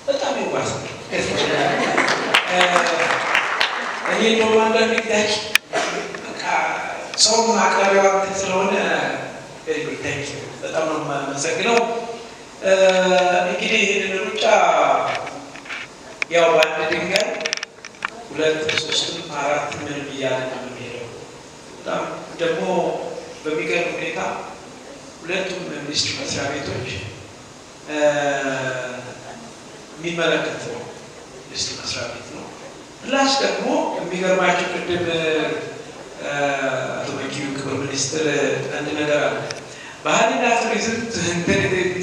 በጣም ይዋስ እኔ እንደውም አንዳንድ ጊዜ በቃ ሰው ማቅረቢያዋ ስለሆነ በጣም ነው የማመሰግነው። እንግዲህ ይህንን ሩጫ ያው በአንድ ድንጋይ ሁለት ሶስትም አራት ምንም እያለ ነው የሚሄደው። በጣም ደግሞ በሚገርም ሁኔታ ሁለቱም ሚኒስቴር መስሪያ ቤቶች የሚመለከተው ሚኒስቴር መስሪያ ቤት ነው። ፕላስ ደግሞ የሚገርማቸው ቅድም አቶ መኪዩ ክብር ሚኒስትር አንድ ነገር አለ ባህልና ቱሪዝም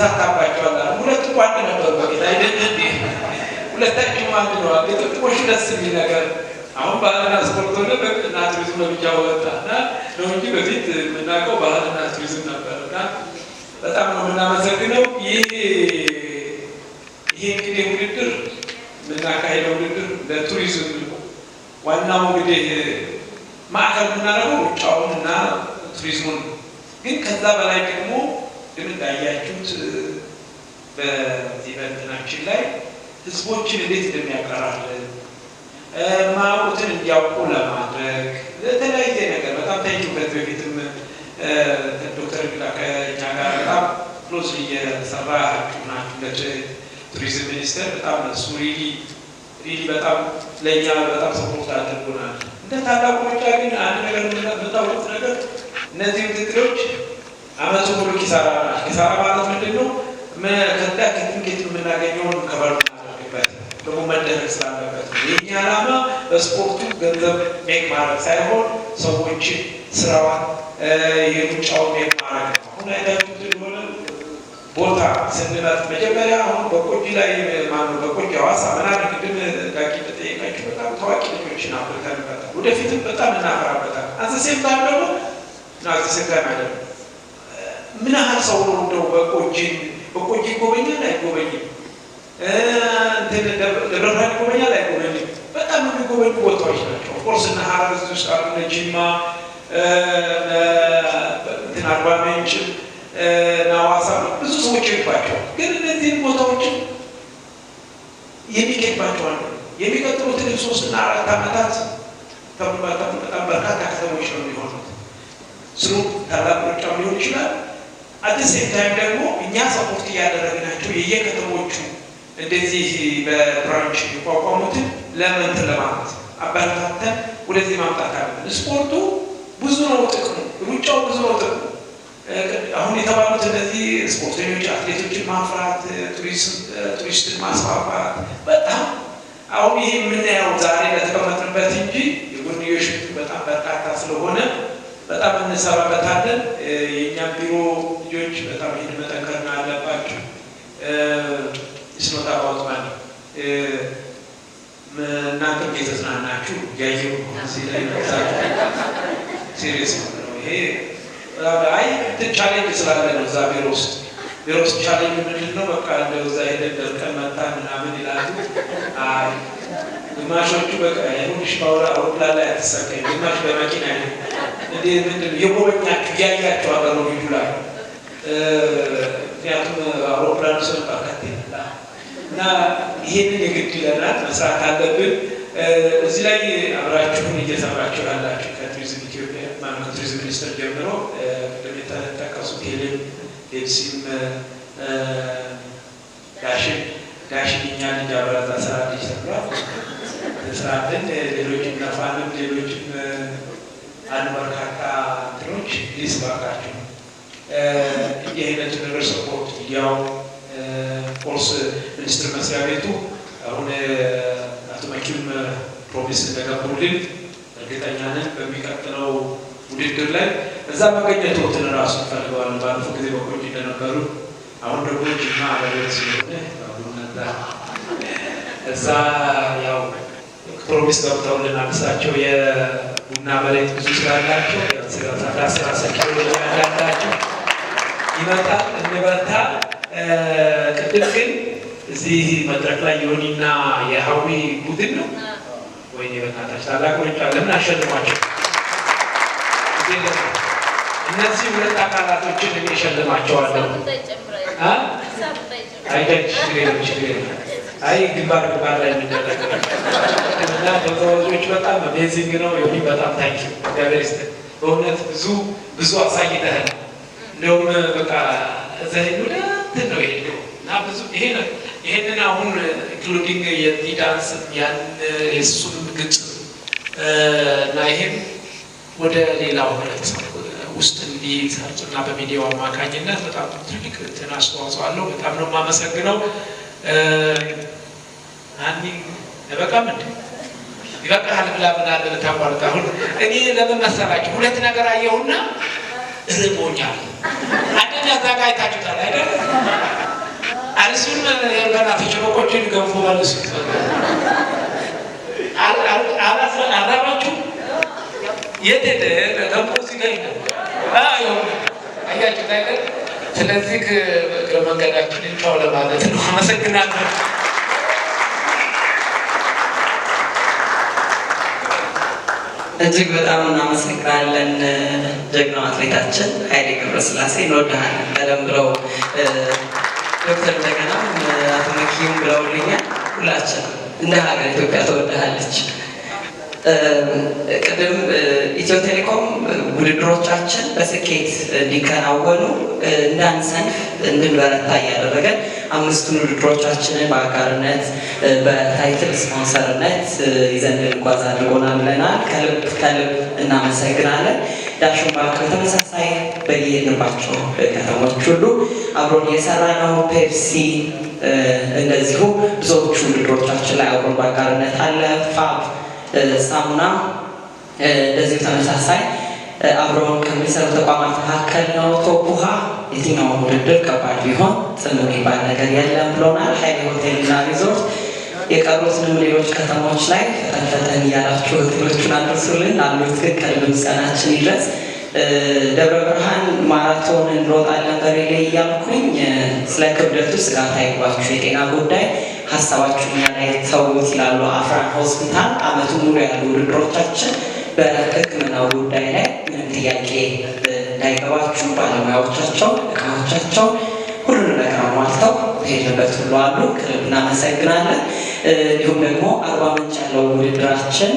ታታባቸዋል። ሁለቱም አንድ ነበሩ በጌታ አይደለም ሁለታችሁም አንድ ነው። ግጥሞቹ ደስ የሚል ነገር አሁን ባህልና ስፖርት ሆነ እና ቱሪዝም ለብቻው ወጣና ነው እንጂ በፊት የምናውቀው ባህልና ቱሪዝም ነበርና በጣም ነው የምናመሰግነው። ይሄ እንግዲህ ውድድር የምናካሄደው ውድድር ለቱሪዝም ዋናው እንግዲህ ማዕከል የምናደርገው ሩጫውን እና ቱሪዝሙን ግን ከዛ በላይ ደግሞ እንዳያችሁት በዚህ በእንትናችን ላይ ህዝቦችን እንዴት እንደሚያቀራርብ ማወቁትን እንዲያውቁ ለማድረግ ለተለያየ ነገር በጣም ታይቱበት በፊትም ዶክተር ግላ ከእኛ ጋር በጣም ክሎዝ እየሰራ ናችሁ ቱሪዝም ሚኒስቴር በጣም እሱ ሪሊ በጣም ለእኛ በጣም ሰፖርት አድርጎናል። እንደ ታላቁ ሩጫ ግን አንድ ነገር የምታውቁት ነገር እነዚህ ውድድሮች አመቱ ሙሉ ኪሳራ ናቸው። ኪሳራ ማለት ምንድን ነው? ከዛ ከትንጌት የምናገኘውን ከበሩ እናደርግበት ደግሞ መደረግ ስላለበት የእኛ ዓላማ በስፖርቱ ገንዘብ ሜክ ማድረግ ሳይሆን ሰዎችን ስራዋን የሩጫውን ሜክ ማድረግ ነው። አሁን አይታችሁት እንደሆነ ቦታ ስንመርጥ መጀመሪያ አሁን በቆጂ ላይ ማነው በቆጂ ሐዋሳ ምናምን ቅድም ዳጊ በጠየቃችሁ በጣም ታዋቂ ልጆችን አፍርተንበታል። ወደፊትም በጣም እናፈራበታል። አንዘሴም ታም ደግሞ ናዝሰካና አይደለም ምን ያህል ሰው ነው እንደው በቆጂ ጎበኛል አይጎበኝም ደብረ ብርሃን ጎበኛል አይጎበኝም። በጣም የሚጎበኙ ቦታዎች ናቸው። ኦፍኮርስ እና ሀረር ውስጥ አሉ እነ ጅማ አርባ ምንጭ ሐዋሳ ብዙ ሰዎች ይባቸዋል። ግን እነዚህን ቦታዎች የሚገባቸው አሉ። የሚቀጥሉትን 3 እና 4 ዓመታት በጣም በርካታ ከተሞች ነው የሚሆኑት። ስሩ ታላቅ ሩጫ ሊሆን ይችላል። አዲስ ታይም ደግሞ እኛ ሰፖርት እያደረግናቸው የየከተሞቹ እንደዚህ በብራንች የቋቋሙትን ለምን ለማለት አበረታተን ወደዚህ ማምጣት አለብን። ስፖርቱ ብዙ ነው ጥቅሙ፣ ሩጫው ብዙ ነው ጥቅሙ። አሁን የተባሉት እነዚህ ስፖርተኞች አትሌቶችን ማፍራት፣ ቱሪስትን ማስፋፋት በጣም አሁን ይሄ የምናየው ዛሬ ለተቀመጥንበት እንጂ የጎንዮሽ በጣም በርካታ ስለሆነ በጣም እንሰራበታለን። የእኛም ቢሮ ልጆች በጣም ይህን መጠንከርና አለባቸው። ስኖታ ባውጥማን እናንተም የተዝናናችሁ ያየው ሲላይ ሲሪየስ ነው ይሄ አይ ቻሌንጅ ስላለ ነው። እዛ ቢሮ ውስጥ ቻሌንጅ ምንድን ነው? በቃ እንደው እዛ ሄደን ደርቀን መጣ ምናምን ይላሉ። አይ ግማሾቹ በቃ ይሁንሽ ባውራ አውሮፕላን ላይ አትሰቀኝ፣ ግማሽ በመኪና እንዴ ምንድን የጎበኛችሁ ያያችሁ አገር ነው ይላል። ምክንያቱም አውሮፕላን ሰው ባካት ይላል እና ይሄንን የግድ ይለናል፣ መስራት አለብን። እዚህ ላይ አብራችሁን እየሰራችሁ ያላችሁ ከቱሪዝም ኢትዮጵያ ማነው ከቱሪዝም ሚኒስቴር ጀምሮ ቅድም የተጠቀሱት ሄሌን ዴልሲም ዳሽን እኛ ልጅ አብራዛ ስራ ልጅ ሰሯል ስራትን ሌሎችም ነፋንም ሌሎችም አንድ በርካታ እንትኖች ሊስ ባካችሁ እንዲህ አይነቱ ነገር ሰፖርት ሚዲያው ፎርስ ሚኒስትር መስሪያ ቤቱ አሁን አቶ መኪም ፕሮሚስ እንደገቡልን እርግጠኛ ነን በሚቀጥለው ውድድር ላይ እዛ መገኘቶትን ራሱ ፈልገዋል። ባለፈው ጊዜ በቆጂ እንደነበሩ አሁን ደግሞ ጅማ አገሬት ስለሆነ እዛ ያው ፕሮሚስ ገብተውልን አምሳቸው የቡና መሬት ብዙ ስላላቸው ስራ ሰኪሮ ያላቸው ይመጣል እንበርታ። ቅድም ግን እዚህ መድረክ ላይ ዮኒና የሀዊ ቡድን ነው ወይኔ በእናታችሁ ታላቅ ሩጫ ለምን አሸልሟቸው? እነዚህ ሁለት አካላቶችን እኔ እሸልማቸዋለሁ። አይደል? አይ ግንባር ላይ የሚደረግ እና ተወዛዋዦች በጣም አሜዚንግ ነው። ዮኒ በጣም ታንኪ እግዚአብሔር ይስጥ። በእውነት ብዙ አሳይተሃል። እንደውም በቃ እዛ ሄዱ እንትን ነው የሄደው እና ብዙ ይሄንን አሁን ኢንክሉዲንግ የዚህ ዳንስ ያን የእሱን ግጭ እና ይሄም ወደ ሌላው ውስጥ እንዲሰርጽ እና በሚዲያው አማካኝነት በጣም ትልቅ እንትን አስተዋጽኦ አለው። በጣም ነው የማመሰግነው። አንዲ በቃም እንዴ ይበቃል ብላ ምናለ ታቋርጣ። አሁን እኔ ለምን መሰላችሁ ሁለት ነገር አየሁና እርቦኛል። አንደኛ ታጋይታችሁታል አይደል? አልሱን የበናቶች በቆችን ገንፎ መልሱ አራባችሁ የት ሄደ ገንፎ ሲገኝ ነው አያችሁ አይደል? ስለዚህ መንገዳችን እንታው ለማለት ነው። አመሰግናለሁ። እጅግ በጣም እናመሰግናለን። ጀግናው አትሌታችን ኃይሌ ገብረስላሴ እንወድሃለን በደንብ ብለው ዶክተር እንደገና አቶ መኪም ብለውልኛል። ሁላችን እንደ ሀገር ኢትዮጵያ ተወድሃለች። ቅድም ኢትዮ ቴሌኮም ውድድሮቻችን በስኬት እንዲከናወኑ እንዳንሰንፍ እንድንበረታ እያደረገን 5ቱን ውድድሮቻችንን በአጋርነት በታይትል ስፖንሰርነት ይዘን እንጓዝ አድርጎናል ብለናል። ከልብ እናመሰግናለን። ዳሽን ባንክ በተመሳሳይ በየሄድንባቸው ከተሞች ሁሉ አብሮን እየሰራ ነው። ፔፕሲ እንደዚሁ ብዙዎቹ ውድድሮቻችን ላይ አብሮን በአጋርነት አለ። ፋብ ሳሙና እንደዚሁ ተመሳሳይ አብረውን ከሚሰሩ ተቋማት መካከል ነው። ቶፕ ውሃ የትኛውም ውድድር ከባድ ቢሆን ጽኑ የሚባል ነገር የለም ብሎናል። ሀይሌ ሆቴልና ሪዞርት የቀሩትንም ሌሎች ከተሞች ላይ ፈጠን እያላችሁ ሆቴሎቹን አድርሱልን። ላሉት ግን ከልብ ምስጋናችን ይድረስ። ደብረ ብርሃን ማራቶን እንሮጣለን በሬሌ እያልኩኝ ስለ ክብደቱ ስጋት አይግባችሁ፣ የጤና ጉዳይ ሀሳባችሁን ላይ ተውት ይላሉ አፍራን ሆስፒታል። አመቱ ሙሉ ያሉ ውድድሮቻችን በሕክምናው ጉዳይ ላይ ምንም ጥያቄ እንዳይገባችሁ ባለሙያዎቻቸው እቃዎቻቸው ሁሉንም ነገር አሟልተው ሄድበት ሁሉ አሉ። ከልብ እናመሰግናለን። እንዲሁም ደግሞ አርባ ምንጭ ያለው ውድድራችን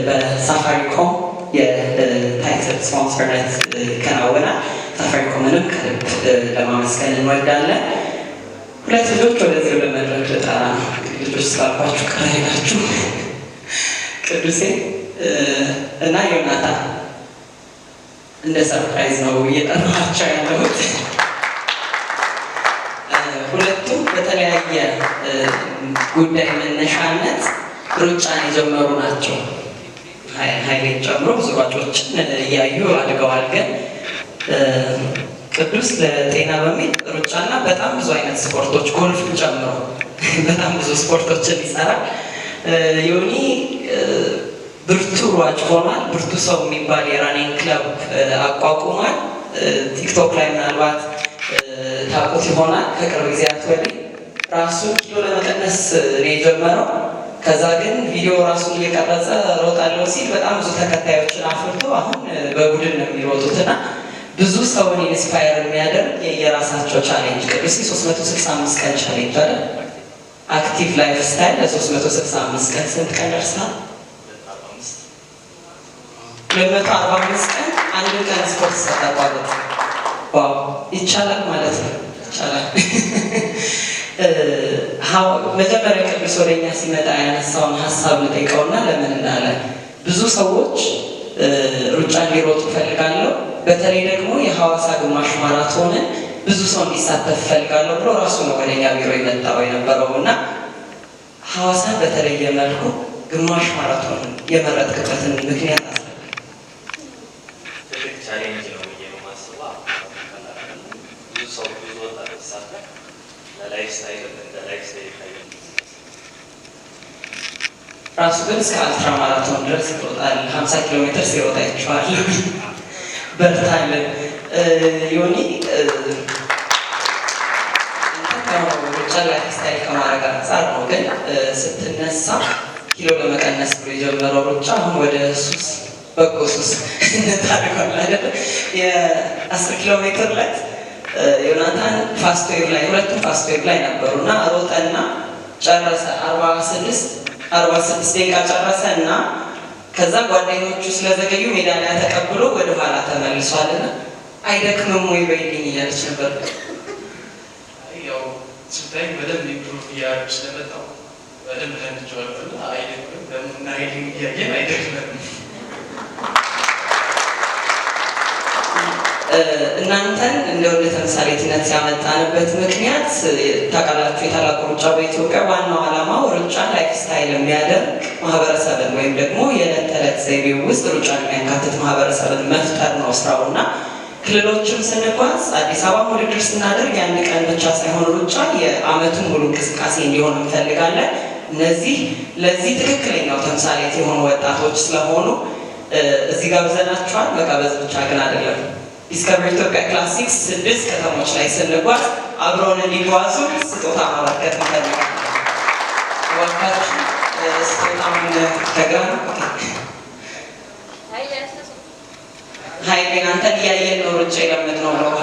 በሳፋሪኮም የታይትል ስፖንሰርነት ይከናወናል። ሳፋሪኮምንም ከልብ ለማመስገን እንወዳለን። ሁለት ልጆች ወደዚህ ወደ መድረክ ልጠራ ነው። ልጆች ስላልኳችሁ ቅር አይላችሁ። ቅዱሴ እና ዮናታን እንደ ሰርፕራይዝ ነው እየጠራኋቸው ያለሁት። ሁለቱም በተለያየ ጉዳይ መነሻነት ሩጫን የጀመሩ ናቸው። ኃይሌን ጨምሮ ብዙ ሯጮችን እያዩ አድገዋል። ግን ቅዱስ ለጤና በሚል ሩጫና በጣም ብዙ አይነት ስፖርቶች ጎልፍን ጨምሮ በጣም ብዙ ስፖርቶችን ይሰራል። ዮኒ ብርቱ ሯጭ ሆኗል። ብርቱ ሰው የሚባል የራኒንግ ክለብ አቋቁሟል። ቲክቶክ ላይ ምናልባት ታውቁት ይሆናል። ከቅርብ ጊዜያት ወዲህ ራሱን ኪሎ ለመቀነስ ነው የጀመረው። ከዛ ግን ቪዲዮ ራሱን እየቀረጸ ሮጣለሁ ሲል በጣም ብዙ ተከታዮችን አፍርቶ አሁን በቡድን ነው የሚሮጡትና ብዙ ሰውን ኢንስፓየር የሚያደርግ የራሳቸው ቻሌንጅ ቅዱስ 365 ቀን ቻሌንጅ አለ። አክቲቭ ላይፍ ስታይል ለ365 ቀን ስንት ቀን ደርሳል? 245 ቀን አንድ ቀን ስፖርት ተቋረጠ። ዋው ይቻላል ማለት ነው። ይቻላል። መጀመሪያ ቅዱስ ወደኛ ሲመጣ ያነሳውን ሀሳብ ልጠይቀውና ለምን እንዳለ ብዙ ሰዎች ሩጫ እንዲሮጡ እፈልጋለሁ፣ በተለይ ደግሞ የሐዋሳ ግማሽ ማራቶንን ብዙ ሰው እንዲሳተፍ እፈልጋለሁ ብሎ ራሱ ነው ወደኛ ቢሮ የመጣው የነበረው እና ሐዋሳን በተለየ መልኩ ግማሽ ማራቶንን የመረጥክበትን ምክንያት ትልቅ ቻሌንጅ ነው ብዬ ነው የማስበው። ብዙ ሰው ብዙ ወጣት ሲሳተፍ ለላይፍ ስታይል እንደ ላይፍ ስታይል ይታያል። ራሱ ግን እስከ አልትራ ማራቶን ድረስ ይሮጣል። 50 ኪሎ ሜትር ሲሮጥ አይቼዋለሁ። በርታለን ዮኒ። ሩጫ ላይፍ ስታይል ከማድረግ አንጻር ነው። ግን ስትነሳ ኪሎ ለመቀነስ ብሎ የጀመረው ሩጫ አሁን ወደ ሱስ በጎ ሱስ ታደርጓል አይደለ? የ10 ኪሎ ሜትር ላይ ዮናታን ፋስት ዌቭ ላይ ሁለቱም ፋስት ዌቭ ላይ ነበሩና ሮጠና ጨረሰ 46 ደቂቃ ጨረሰ እና ከዛ ጓደኞቹ ስለዘገዩ ሜዳሊያ ተቀብሎ ወደ ኋላ ተመልሷልና አይደክምም ወይ በይልኝ እያለች ነበር። ያው ስታይ በደንብ ኢምፕሩቭ እያደረጉ ስለመጣው በደንብ ለምንቸዋለና አይደክምም ደግሞ ሀይሊንግ እያየን አይደክምም። እናንተን እንደ ወደ ተምሳሌትነት ያመጣንበት ምክንያት ታውቃላችሁ፣ የታላቁ ሩጫ በኢትዮጵያ ዋናው ዓላማው ሩጫ ላይፍ ስታይል የሚያደርግ ማህበረሰብን ወይም ደግሞ የዕለት ተዕለት ዘይቤ ውስጥ ሩጫን የሚያካትት ማህበረሰብን መፍጠር ነው ስራውና ክልሎችም ስንጓዝ አዲስ አበባ ውድድር ስናደርግ የአንድ ቀን ብቻ ሳይሆን ሩጫ የዓመቱን ሙሉ እንቅስቃሴ እንዲሆን እንፈልጋለን። እነዚህ ለዚህ ትክክለኛው ተምሳሌት የሆኑ ወጣቶች ስለሆኑ እዚህ ጋብዘናችኋል። መጋበዝ ብቻ ግን አይደለም። ዲስከቨሪ ኢትዮጵያ ክላሲክስ 6 ከተሞች ላይ ስንጓዝ አብረውን እንዲጓዙ ስጦታ ማበርከት እንፈልጋለን። እባካችሁ ስጦታውን ከግራ ሀይሌ አንተን እያየን ነው ሩጫ የለመድነው ነው።